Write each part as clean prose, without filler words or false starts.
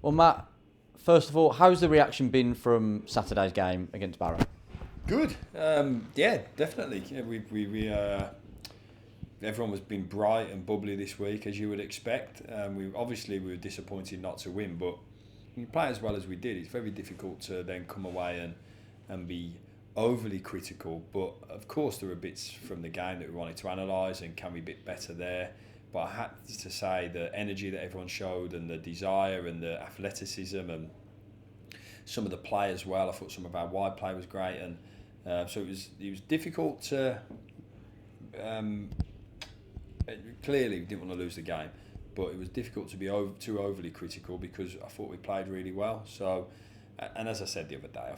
Well, Matt, first of all, how's the reaction been from Saturday's game against Barrow? Good. Yeah, definitely. Yeah, everyone has been bright and bubbly this week, as you would expect. We were disappointed not to win, but when you play as well as we did, it's very difficult to then come away and be overly critical. But of course, there are bits from the game that we wanted to analyse and can we be better there. But I had to say the energy that everyone showed and the desire and the athleticism and some of the play as well. I thought some of our wide play was great, and so it was difficult to. Clearly, we didn't want to lose the game, but it was difficult to be too overly critical because I thought we played really well. So, and as I said the other day, I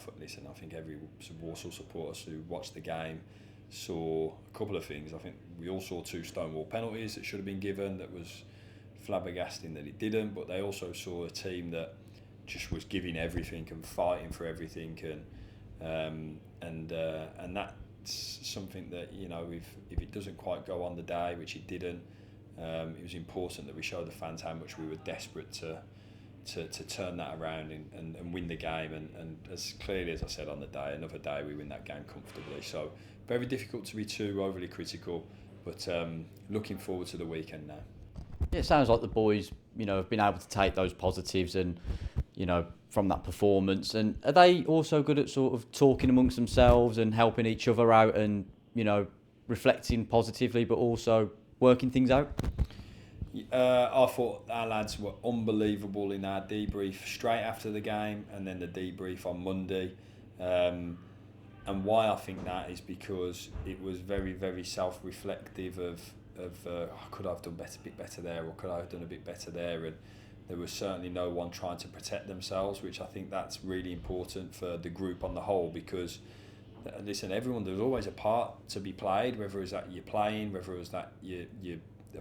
think every Walsall supporter who watched the game saw a couple of things. I think we all saw 2 stonewall penalties that should have been given. That was flabbergasting that it didn't, but they also saw a team that just was giving everything and fighting for everything, and that's something that, if it doesn't quite go on the day, which it didn't, it was important that we showed the fans how much we were desperate to turn that around and win the game, and as clearly as I said on the day, another day we win that game comfortably. So very difficult to be too overly critical, but looking forward to the weekend now. Yeah, it sounds like the boys, have been able to take those positives and, from that performance. And are they also good at sort of talking amongst themselves and helping each other out and, reflecting positively, but also working things out? I thought our lads were unbelievable in our debrief straight after the game, and then the debrief on Monday. And why I think that is because it was very, very self-reflective of could I have done a bit better there, or could I have done a bit better there, and there was certainly no one trying to protect themselves, which I think that's really important for the group on the whole, because listen, there's always a part to be played, whether it's that you're playing, whether it was that you're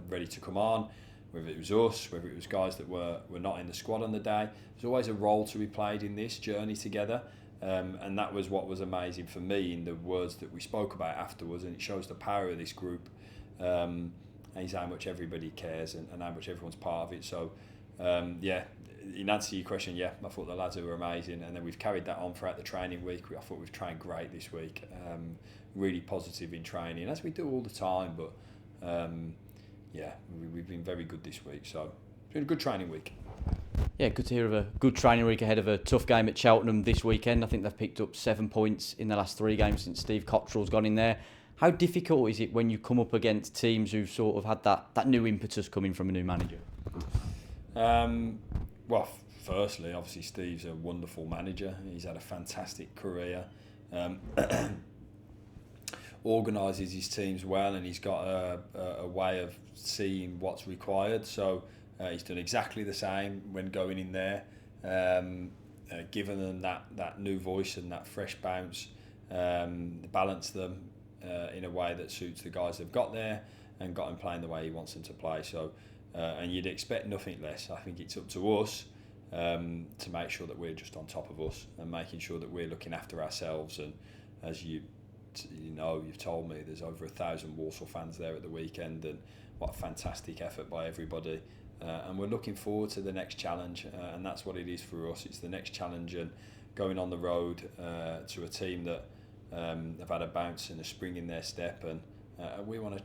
ready to come on, whether it was us, whether it was guys that were not in the squad on the day. There's always a role to be played in this journey together, and that was what was amazing for me in the words that we spoke about afterwards, and it shows the power of this group, and how much everybody cares and how much everyone's part of it. So in answer to your question, I thought the lads were amazing, and then we've carried that on throughout the training week. I thought we've trained great this week, really positive in training, as we do all the time, but we've been very good this week, so it's been a good training week. Yeah, good to hear of a good training week ahead of a tough game at Cheltenham this weekend. I think they've picked up 7 points in the last 3 games since Steve Cottrell's gone in there. How difficult is it when you come up against teams who've sort of had that new impetus coming from a new manager? Well, firstly, obviously Steve's a wonderful manager. He's had a fantastic career. Organises his teams well, and he's got a way of seeing what's required. So he's done exactly the same when going in there, given them that new voice and that fresh bounce, balance them in a way that suits the guys they've got there, and got them playing the way he wants them to play. So, and you'd expect nothing less. I think it's up to us to make sure that we're just on top of us and making sure that we're looking after ourselves. And as you've told me there's over 1,000 Walsall fans there at the weekend, and what a fantastic effort by everybody. And we're looking forward to the next challenge, and that's what it is for us. It's the next challenge, and going on the road to a team that have had a bounce and a spring in their step, and we want to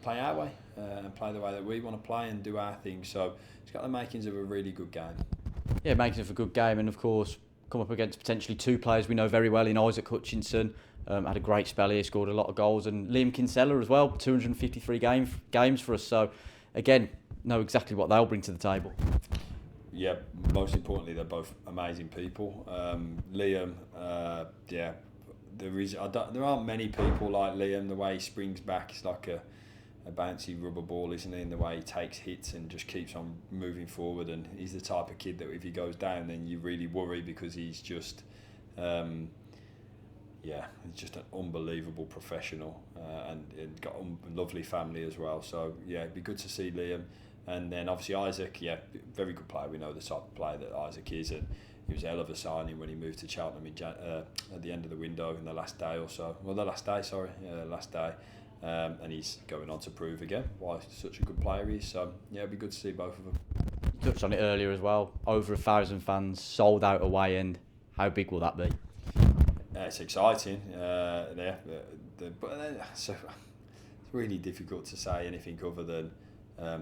play our way and play the way that we want to play and do our thing. So it's got the makings of a really good game. Yeah, makings of a good game, and of course come up against potentially 2 players we know very well in Isaac Hutchinson. Had a great spell here, scored a lot of goals, and Liam Kinsella as well, 253 games for us. So again, know exactly what they'll bring to the table. Yeah, most importantly, they're both amazing people. Liam, there aren't many people like Liam. The way he springs back, it's like a bouncy rubber ball, isn't he? And the way he takes hits and just keeps on moving forward. And he's the type of kid that if he goes down, then you really worry, because he's just, he's just an unbelievable professional, and got a lovely family as well. So it'd be good to see Liam. And then obviously Isaac, very good player. We know the type of player that Isaac is, and he was a hell of a signing when he moved to Cheltenham at the end of the window in the last day or so. Well, last day. And he's going on to prove again why such a good player he is. So it'd be good to see both of them. touched on it earlier as well. Over 1,000 fans, sold out away end. How big will that be? It's exciting. So it's really difficult to say anything other than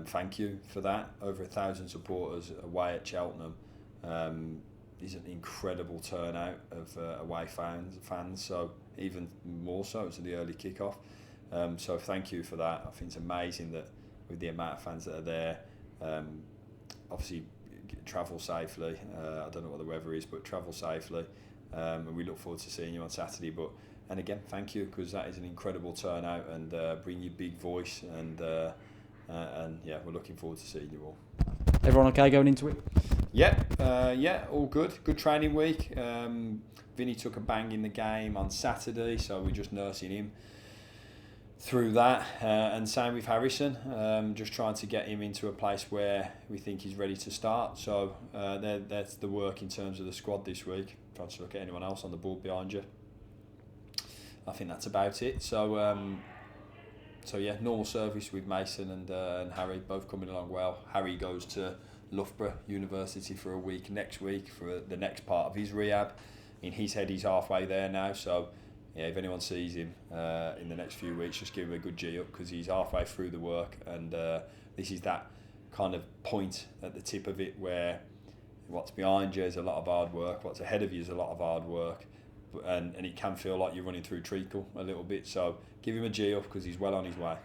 thank you for that. Over 1,000 supporters away at Cheltenham. Is an incredible turnout of away fans. So even more so to the early kickoff. So thank you for that. I think it's amazing that with the amount of fans that are there, obviously travel safely. I don't know what the weather is, but travel safely. And we look forward to seeing you on Saturday. And again, thank you, because that is an incredible turnout, and bring your big voice, and yeah, we're looking forward to seeing you all. Everyone okay going into it? Yeah, all good. Good training week. Vinny took a bang in the game on Saturday, so we're just nursing him through that. And same with Harrison, just trying to get him into a place where we think he's ready to start. So that's the work in terms of the squad this week. Trying to look at anyone else on the board behind you. I think that's about it. So yeah, normal service with Mason and Harry, both coming along well. Harry goes to Loughborough University for a week next week for the next part of his rehab. In his head, he's halfway there now. So yeah, if anyone sees him in the next few weeks, just give him a good G up, because he's halfway through the work, and this is that kind of point at the tip of it where what's behind you is a lot of hard work, what's ahead of you is a lot of hard work, and it can feel like you're running through treacle a little bit. So give him a G up, because he's well on his way.